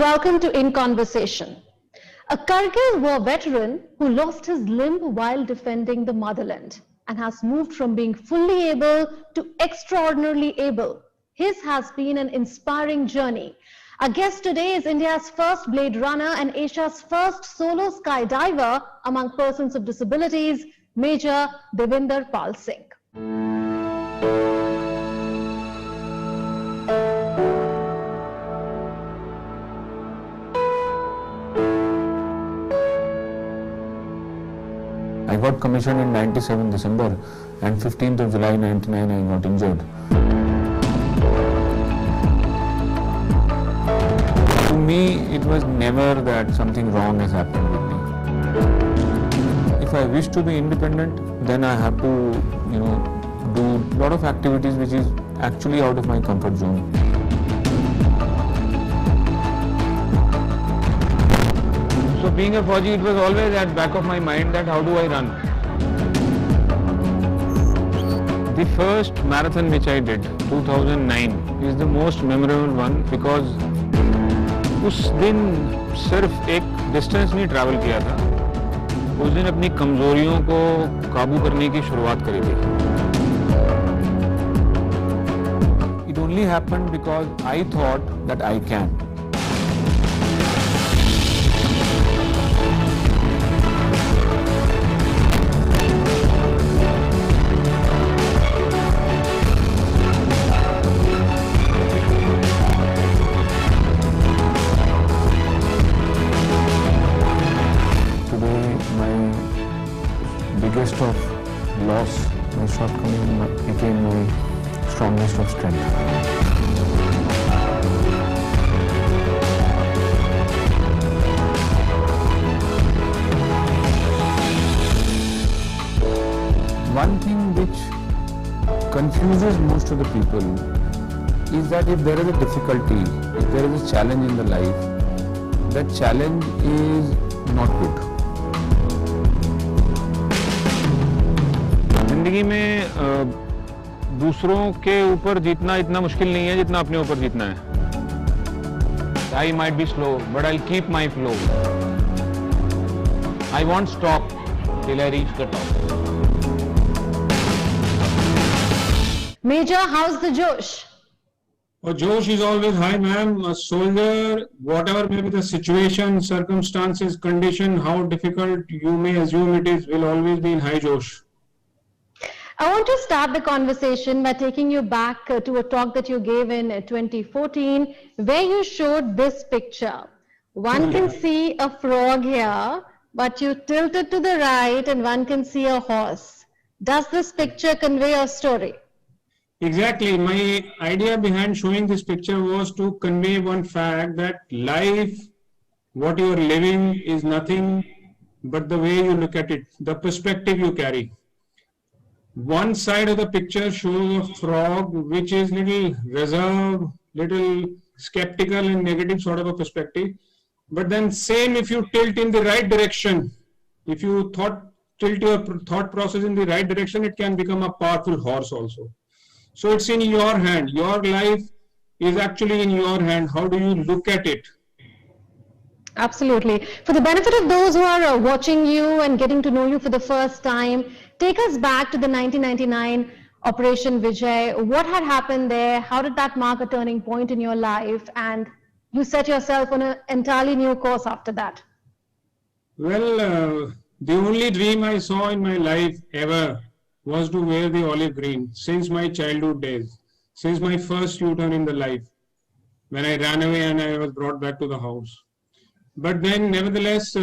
welcome to In Conversation. A Kargil war veteran who lost his limb while defending the motherland and has moved from being fully able to extraordinarily able. His has been an inspiring journey. Our guest today is India's first Blade Runner and Asia's first solo skydiver among persons of disabilities, Major Devinder Pal Singh. I got commissioned in 97 December and 15th of July 99 I got injured. To me, it was never that something wrong has happened with me. If I wish to be independent, then I have to, do a lot of activities which is actually out of my comfort zone. So being a Fauji, it was always at the back of my mind that how do I run. The first marathon which I did, 2009, is the most memorable one because उस दिन सिर्फ एक distance नहीं travel किया था, उस दिन अपनी कमजोरियों को काबू करने की शुरुआत करी थी. It only happened because I thought that I can. Biggest of loss, my shortcoming became my strongest of strength. One thing which confuses most of the people is that if there is a difficulty, if there is a challenge in the life, that challenge is not good. जिंदगी में दूसरों के ऊपर जीतना इतना मुश्किल नहीं है जितना अपने ऊपर जीतना है. I might be slow, but I'll keep my flow. I won't stop till I reach the top. Major, how's the Josh? Oh, Josh is always high, ma'am. A soldier, whatever may be the situation, circumstances, condition, how difficult you may assume it is, will always be in high Josh. I want to start the conversation by taking you back to a talk that you gave in 2014 where you showed this picture. One can see a frog here, but you tilt it to the right and one can see a horse. Does this picture convey a story? Exactly. My idea behind showing this picture was to convey one fact that life, what you are living, is nothing but the way you look at it, the perspective you carry. One side of the picture shows a frog which is little reserved, little skeptical and negative sort of a perspective. But then same if you tilt in the right direction, if you tilt your thought process in the right direction, it can become a powerful horse also. So it's in your hand. Your life is actually in your hand. How do you look at it? Absolutely. For the benefit of those who are watching you and getting to know you for the first time, take us back to the 1999 Operation Vijay. What had happened there? How did that mark a turning point in your life? And you set yourself on an entirely new course after that. Well, the only dream I saw in my life ever was to wear the olive green since my childhood days, since my first U-turn in the life, when I ran away and I was brought back to the house. But then nevertheless,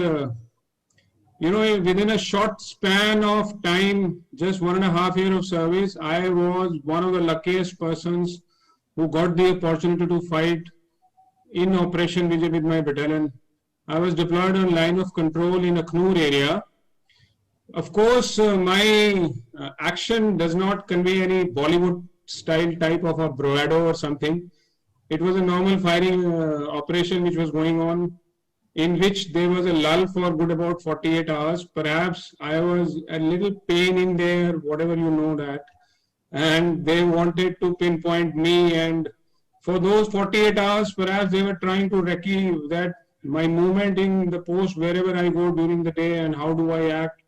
within a short span of time, just 1.5 years of service, I was one of the luckiest persons who got the opportunity to fight in Operation Vijay with my battalion. I was deployed on line of control in Akhnur area. Of course, my action does not convey any Bollywood style type of a bravado or something. It was a normal firing operation which was going on, in which there was a lull for good about 48 hours. Perhaps I was a little pain in there, whatever you know that. And they wanted to pinpoint me and For those 48 hours, perhaps they were trying to recce that my movement in the post wherever I go during the day and how do I act.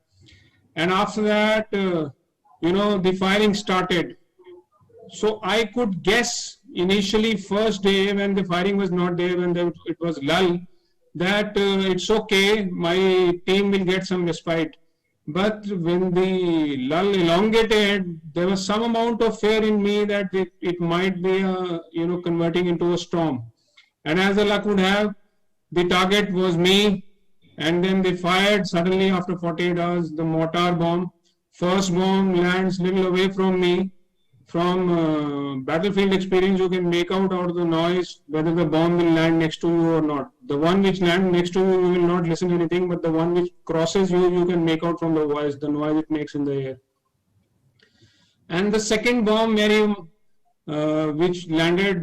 And after that, the firing started. So I could guess initially first day when the firing was not there, when it was lull, that it's okay, my team will get some respite. But when the lull elongated, there was some amount of fear in me that it might be, converting into a storm. And as the luck would have, the target was me. And then they fired suddenly after 48 hours, the mortar bomb. First bomb lands little away from me. From battlefield experience, you can make out of the noise whether the bomb will land next to you or not. The one which lands next to you, you will not listen to anything, but the one which crosses you, you can make out from the noise it makes in the air. And the second bomb, which landed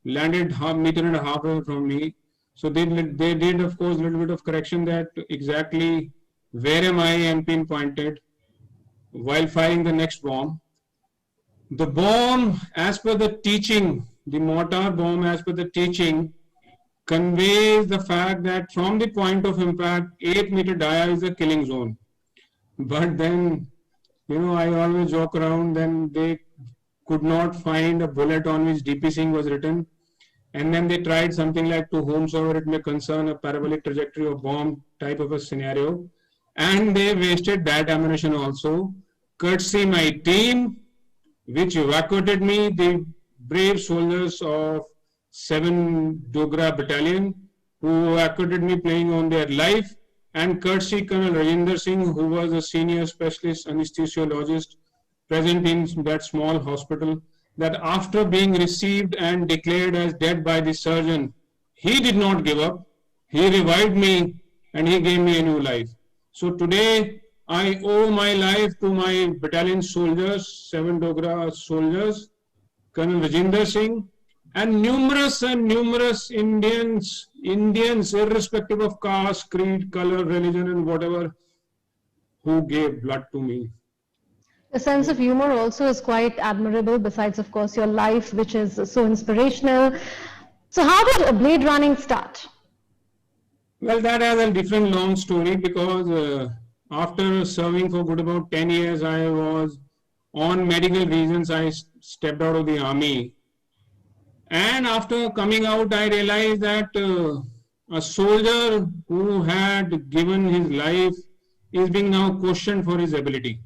meter and a half away from me. So they did, of course, a little bit of correction that exactly where am I and pinpointed while firing the next bomb. The bomb, as per the teaching, the mortar bomb, as per the teaching, conveys the fact that from the point of impact, 8-meter dia is the killing zone. But then, I always joke around, then they could not find a bullet on which DP Singh was written. And then they tried something like to whomsoever it may concern, a parabolic trajectory of bomb type of a scenario. And they wasted that ammunition also. Courtesy my team, which evacuated me, the brave soldiers of 7 Dogra Battalion, who evacuated me playing on their life, and courtesy Colonel Rajinder Singh, who was a senior specialist anesthesiologist present in that small hospital, that after being received and declared as dead by the surgeon, he did not give up. He revived me and he gave me a new life. So today, I owe my life to my battalion soldiers, 7 Dogra soldiers, Colonel Rajinder Singh, and numerous Indians, irrespective of caste, creed, color, religion, and whatever, who gave blood to me. The sense of humor also is quite admirable, besides, of course, your life, which is so inspirational. So how did Blade Running start? Well, that has a different long story, because after serving for good about 10 years, I was on medical reasons, I stepped out of the army. And after coming out, I realized that a soldier who had given his life is being now questioned for his ability.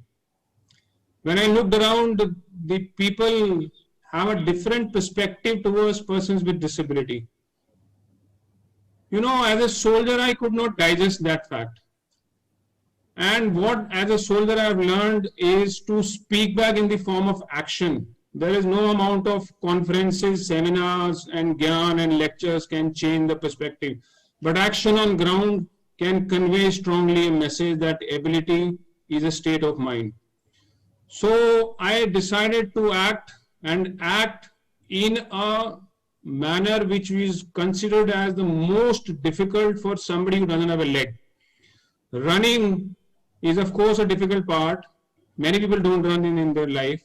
When I looked around, the people have a different perspective towards persons with disability. As a soldier, I could not digest that fact. And what, as a soldier, I have learned is to speak back in the form of action. There is no amount of conferences, seminars, and gyan and lectures can change the perspective. But action on ground can convey strongly a message that ability is a state of mind. So I decided to act in a manner which is considered as the most difficult for somebody who doesn't have a leg. Running is, of course, a difficult part. Many people don't run in their life.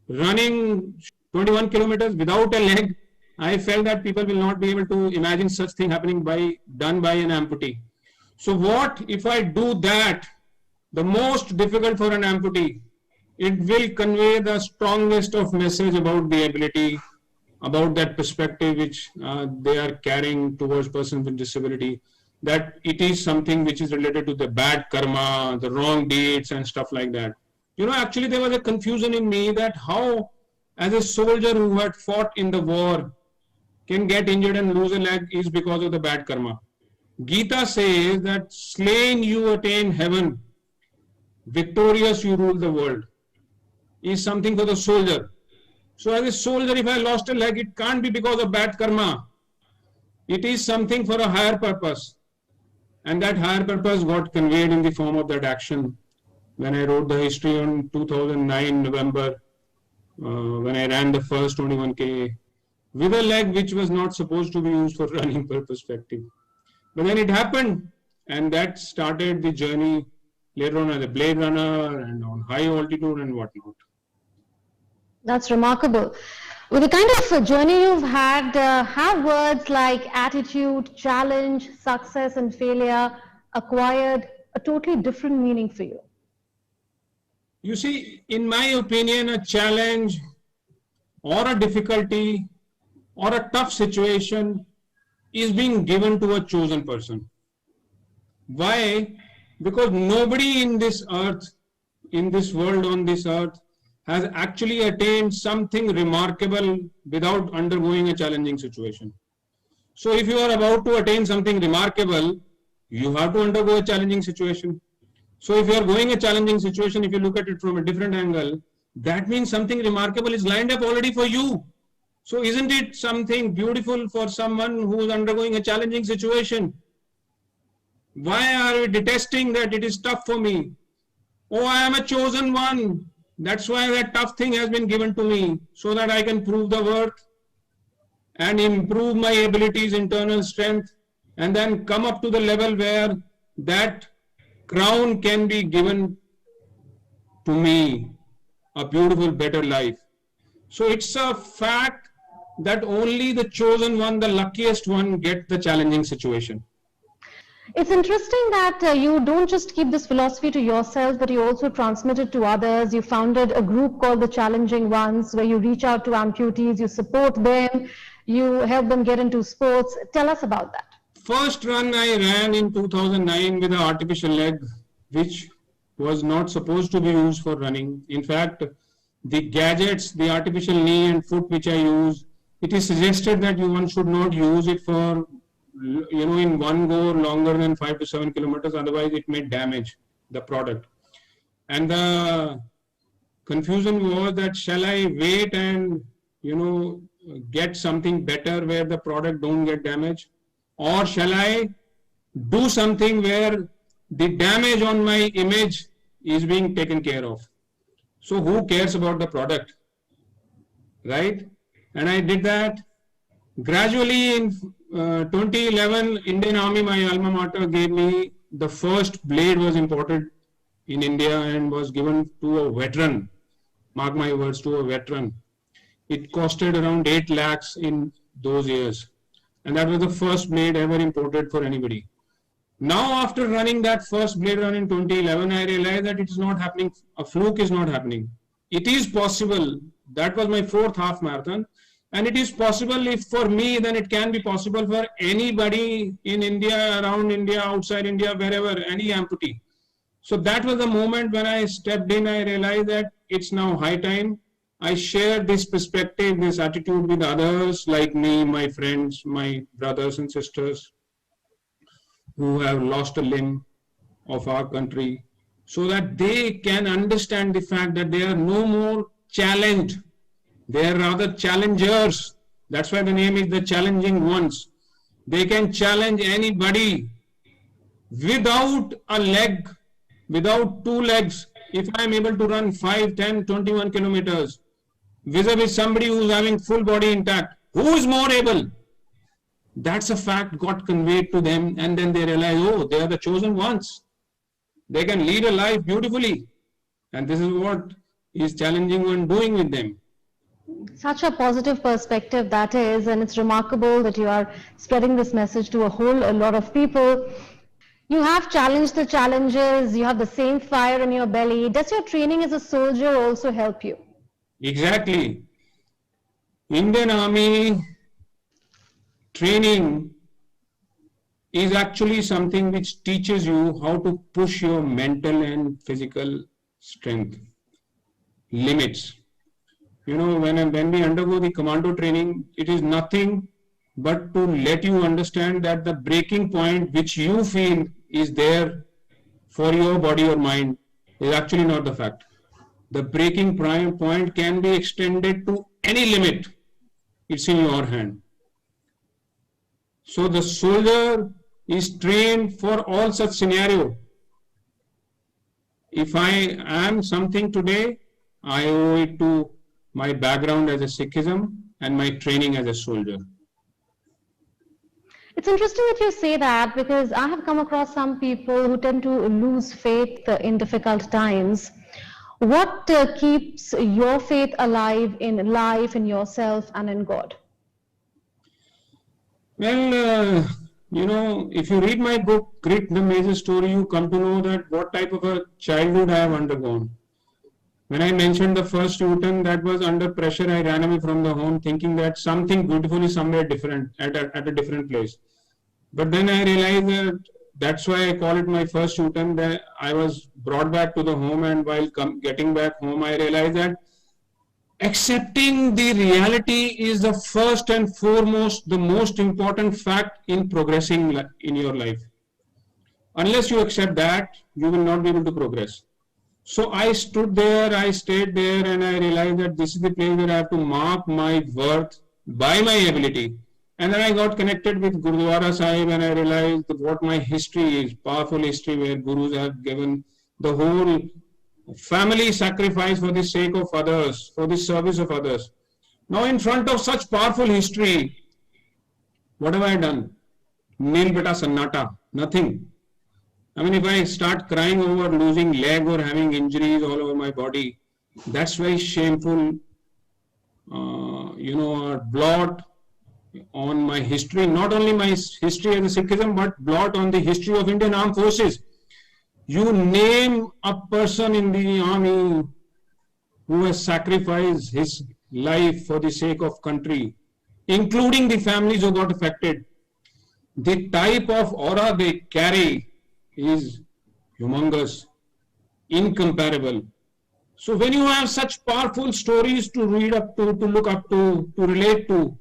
Running 21 kilometers without a leg, I felt that people will not be able to imagine such thing happening done by an amputee. So what if I do that, the most difficult for an amputee? It will convey the strongest of message about the ability, about that perspective which they are carrying towards persons with disability, that it is something which is related to the bad karma, the wrong deeds and stuff like that. Actually there was a confusion in me that how, as a soldier who had fought in the war, can get injured and lose a leg is because of the bad karma. Gita says that slain you attain heaven, victorious you rule the world, is something for the soldier. So as a soldier, if I lost a leg, it can't be because of bad karma. It is something for a higher purpose. And that higher purpose got conveyed in the form of that action. When I wrote the history on 2009 November, when I ran the first 21K with a leg which was not supposed to be used for running perspective. But then it happened, and that started the journey later on as a Blade Runner and on high altitude and whatnot. That's remarkable. With the kind of journey you've had, have words like attitude, challenge, success, and failure acquired a totally different meaning for you? You see, in my opinion, a challenge or a difficulty or a tough situation is being given to a chosen person. Why? Because nobody in this earth, in this world, on this earth, has actually attained something remarkable without undergoing a challenging situation. So if you are about to attain something remarkable, you have to undergo a challenging situation. So if you are going a challenging situation, if you look at it from a different angle, that means something remarkable is lined up already for you. So isn't it something beautiful for someone who is undergoing a challenging situation? Why are we detesting that it is tough for me? Oh, I am a chosen one. That's why that tough thing has been given to me, so that I can prove the worth and improve my abilities, internal strength, and then come up to the level where that crown can be given to me, a beautiful, better life. So it's a fact that only the chosen one, the luckiest one, get the challenging situation. It's interesting that you don't just keep this philosophy to yourself, but you also transmit it to others. You founded a group called the Challenging Ones, where you reach out to amputees, you support them, you help them get into sports. Tell us about that. First run I ran in 2009 with an artificial leg, which was not supposed to be used for running. In fact, the gadgets, the artificial knee and foot which I use, it is suggested that one should not use it for, in one go longer than 5 to 7 kilometers, otherwise it may damage the product. And the confusion was that shall I wait and, get something better where the product don't get damaged, or shall I do something where the damage on my image is being taken care of? So who cares about the product, right? And I did that. Gradually in 2011, Indian Army, my alma mater, gave me the first blade was imported in India and was given to a veteran, mark my words, to a veteran. It costed around 8 lakhs in those years. And that was the first blade ever imported for anybody. Now after running that first blade run in 2011, I realized that it is not happening, a fluke is not happening. It is possible. That was my 4th half marathon. And it is possible, if for me, then it can be possible for anybody in India, around India, outside India, wherever, any amputee. So that was the moment when I stepped in. I realized that it's now high time. I share this perspective, this attitude with others like me, my friends, my brothers and sisters who have lost a limb of our country, so that they can understand the fact that they are no more challenged. They are rather challengers. That's why the name is the Challenging Ones. They can challenge anybody without a leg, without 2 legs. If I am able to run 5, 10, 21 kilometers vis-a-vis somebody who is having full body intact, who is more able? That's a fact got conveyed to them, and then they realize, oh, they are the chosen ones. They can lead a life beautifully. And this is what is Challenging One doing with them. Such a positive perspective that is, and it's remarkable that you are spreading this message to a lot of people. You have challenged the challenges, you have the same fire in your belly. Does your training as a soldier also help you? Exactly. Indian Army training is actually something which teaches you how to push your mental and physical strength limits. When we undergo the commando training, it is nothing but to let you understand that the breaking point which you feel is there for your body or mind is actually not the fact. The breaking point can be extended to any limit. It's in your hand. So the soldier is trained for all such scenario. If I am something today, I owe it to my background as a Sikhism and my training as a soldier. It's interesting that you say that, because I have come across some people who tend to lose faith in difficult times. What keeps your faith alive in life, in yourself, and in God? Well, if you read my book, Grit, the Major Story, you come to know that what type of a childhood I have undergone. When I mentioned the first U-turn, that was under pressure. I ran away from the home thinking that something beautiful is somewhere different, at a different place. But then I realized that that's why I call it my first U-turn. That I was brought back to the home, and while getting back home, I realized that accepting the reality is the first and foremost, the most important fact in progressing in your life. Unless you accept that, you will not be able to progress. So I stood there, I stayed there, and I realized that this is the place where I have to mark my worth by my ability. And then I got connected with Gurudwara Sahib, and I realized that what my history is, powerful history where Gurus have given the whole family sacrifice for the sake of others, for the service of others. Now in front of such powerful history, what have I done? Nil beta sannata, nothing. I mean, if I start crying over losing leg or having injuries all over my body, that's very shameful, a blot on my history, not only my history as a Sikhism, but blot on the history of Indian Armed Forces. You name a person in the army who has sacrificed his life for the sake of country, including the families who got affected. The type of aura they carry is humongous, incomparable. So when you have such powerful stories to read up to look up to relate to,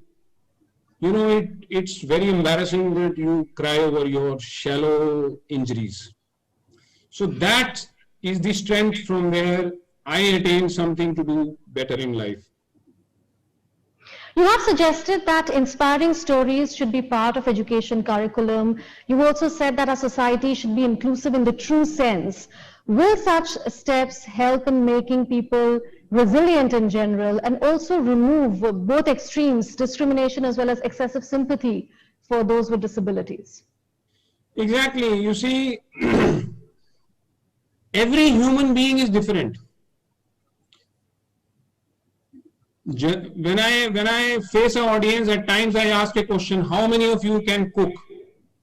it's very embarrassing that you cry over your shallow injuries. So that is the strength from where I attain something to do better in life. You have suggested that inspiring stories should be part of education curriculum. You also said that our society should be inclusive in the true sense. Will such steps help in making people resilient in general and also remove both extremes, discrimination as well as excessive sympathy for those with disabilities? Exactly. You see, every human being is different. When I face an audience, at times I ask a question, how many of you can cook?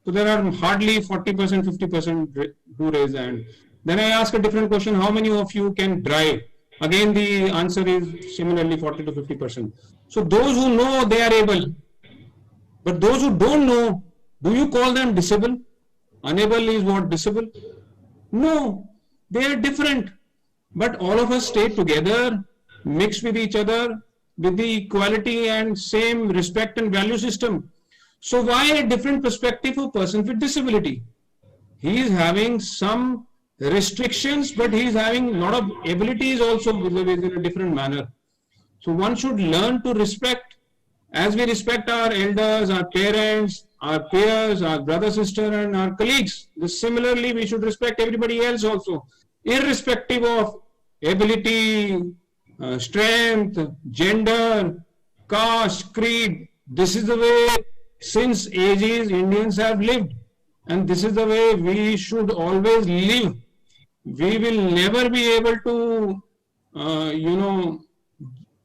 So there are hardly 40%, 50% who raise hand. Then I ask a different question, how many of you can drive? Again, the answer is similarly 40 to 50%. So those who know, they are able. But those who don't know, do you call them disabled? Unable is what, disabled? No, they are different. But all of us stay together, mixed with each other, with the equality and same respect and value system. So why a different perspective for person with disability? He is having some restrictions, but he is having a lot of abilities also in a different manner. So one should learn to respect, as we respect our elders, our parents, our peers, our brother, sister, and our colleagues. Similarly, we should respect everybody else also, irrespective of ability, strength, gender, caste, creed. This is the way since ages Indians have lived, and this is the way we should always live. We will never be able to,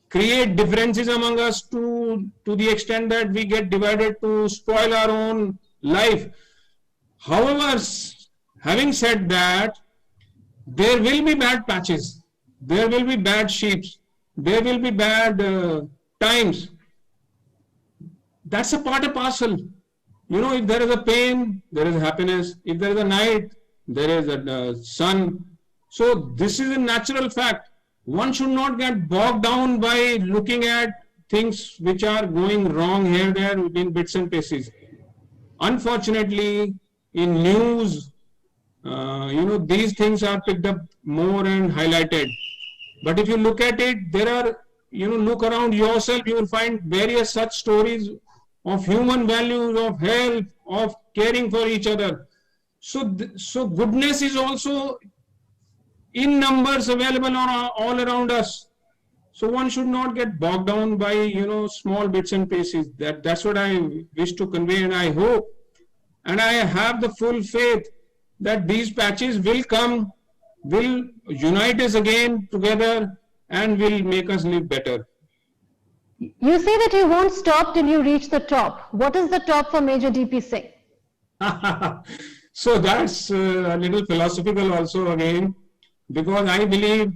create differences among us to the extent that we get divided to spoil our own life. However, having said that, there will be bad patches. There will be bad sheeps. There will be bad times. That's a part and parcel. If there is a pain, there is happiness. If there is a night, there is a sun. So this is a natural fact. One should not get bogged down by looking at things which are going wrong here, there, in bits and pieces. Unfortunately, in news, these things are picked up more and highlighted. But if you look at it, there are, look around yourself, you will find various such stories of human values, of health, of caring for each other. So goodness is also in numbers available all around us. So one should not get bogged down by, small bits and pieces. That's what I wish to convey, and I hope, and I have the full faith that these patches will come will unite us again together and will make us live better. You say that you won't stop till you reach the top. What is the top for Major DP Singh? So that's a little philosophical also again, because I believe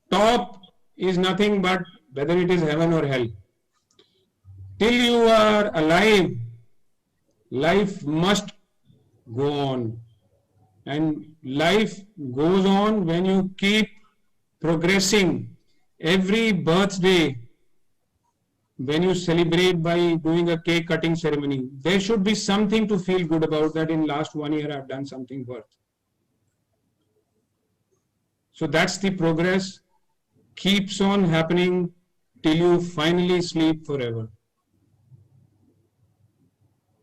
top is nothing but whether it is heaven or hell. Till you are alive, life must go on. And life goes on when you keep progressing. Every birthday, when you celebrate by doing a cake cutting ceremony, there should be something to feel good about that in last 1 year I've done something worth. So that's the progress, keeps on happening till you finally sleep forever.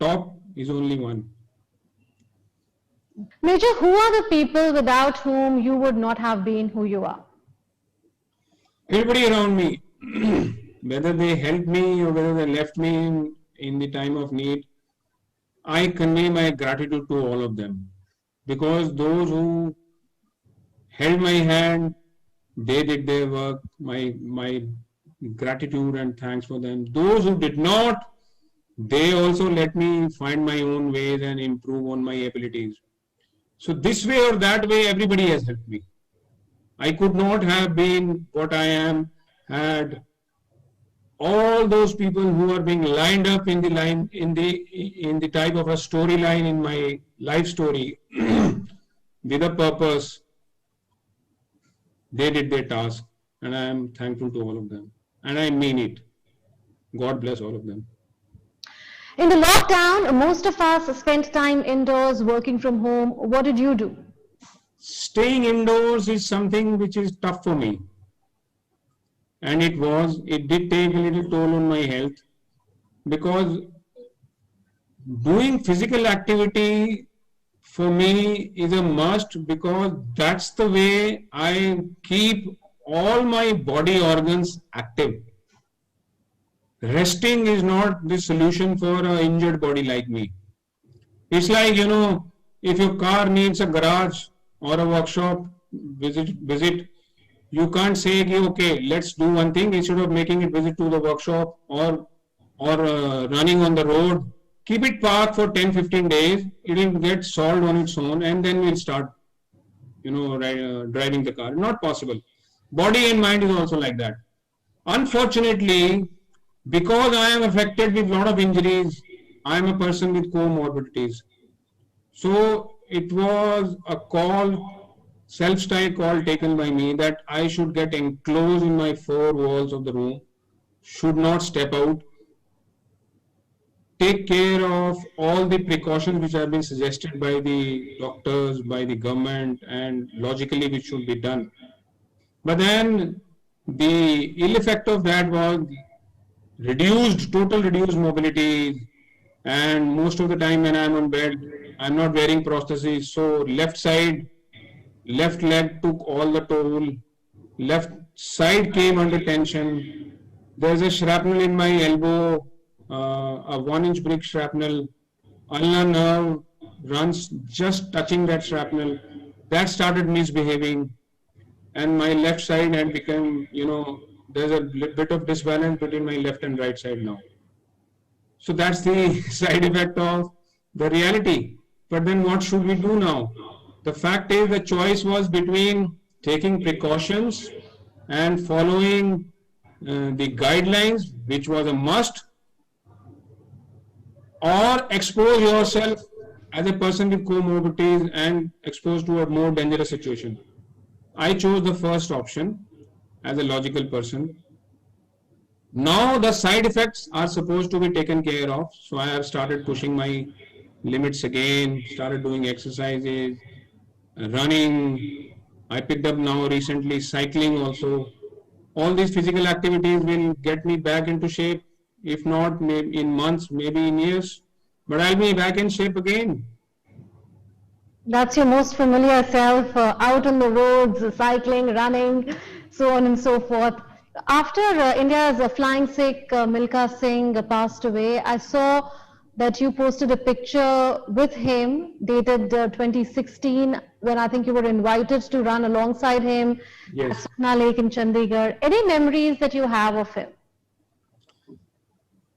Top is only one. Major, who are the people without whom you would not have been who you are? Everybody around me, whether they helped me or whether they left me in the time of need, I convey my gratitude to all of them. Because those who held my hand, they did their work, my gratitude and thanks for them. Those who did not, they also let me find my own ways and improve on my abilities. So this way or that way, everybody has helped me. I could not have been what I am had all those people who are being lined up in the line in the type of a storyline in my life story with a purpose. They did their task, and I am thankful to all of them, and I mean it. God bless all of them. In the lockdown, most of us spent time indoors working from home. What did you do? Staying indoors is something which is tough for me. And it did take a little toll on my health, because doing physical activity for me is a must, because that's the way I keep all my body organs active. Resting is not the solution for an injured body like me. It's like, if your car needs a garage or a workshop visit, you can't say, okay, let's do one thing, instead of making it visit to the workshop or running on the road, keep it parked for 10-15 days, it will get solved on its own, and then we'll start, driving the car. Not possible. Body and mind is also like that. Unfortunately, because I am affected with a lot of injuries, I am a person with comorbidities. So it was a call, self-style call taken by me that I should get enclosed in my 4 walls of the room, should not step out, take care of all the precautions which have been suggested by the doctors, by the government, and logically which should be done. But then the ill effect of that was total reduced mobility, and most of the time when I'm on bed, I'm not wearing prosthesis, so left leg took all the toll, left side came under tension, there's a shrapnel in my elbow, a 1-inch brick shrapnel, ulnar nerve runs just touching that shrapnel, that started misbehaving, and my left side had become, there's a bit of disbalance between my left and right side now. So that's the side effect of the reality. But then what should we do now? The fact is, the choice was between taking precautions and following the guidelines, which was a must, or expose yourself as a person with comorbidities and exposed to a more dangerous situation. I chose the first option as a logical person. Now the side effects are supposed to be taken care of, so I have started pushing my limits again, started doing exercises, running. I picked up now recently cycling also. All these physical activities will get me back into shape, if not maybe in months, maybe in years, but I'll be back in shape again. That's your most familiar self, out on the roads, cycling, running, so on and so forth. After India's flying Sikh Milkha Singh passed away, I saw that you posted a picture with him dated 2016. when I think you were invited to run alongside him Yes. at Sukna Lake in Chandigarh. Any memories that you have of him?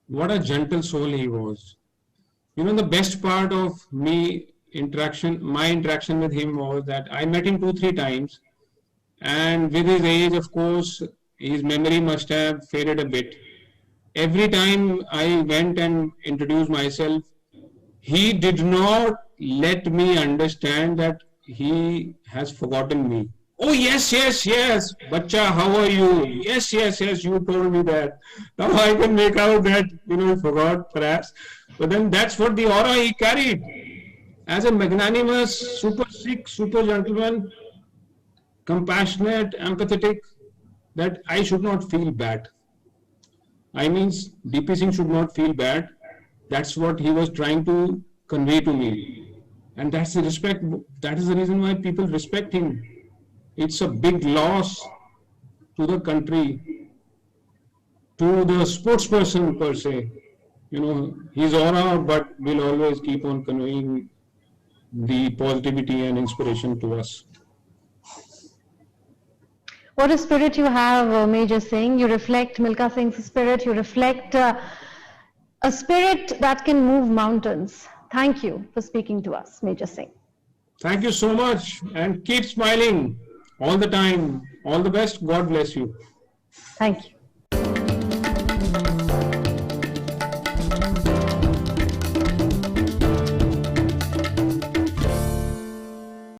What a gentle soul he was. You know, the best part of my interaction with him was that I met him 2-3 times, and with his age, of course, his memory must have faded a bit. Every time I went and introduced myself, he did not let me understand that he has forgotten me. Oh, yes, Bacha, how are you? Yes, you told me that. Now I can make out that, he forgot perhaps. But then that's what the aura he carried. As a magnanimous, super Sikh, super gentleman, compassionate, empathetic, that I should not feel bad. I mean, DP Singh should not feel bad. That's what he was trying to convey to me. And that's the respect, that is the reason why people respect him. It's a big loss to the country, to the sportsperson per se. His aura, but will always keep on conveying the positivity and inspiration to us. What a spirit you have, Major Singh. You reflect Milkha Singh's spirit. You reflect a spirit that can move mountains. Thank you for speaking to us, Major Singh. Thank you so much, and keep smiling all the time. All the best. God bless you. Thank you.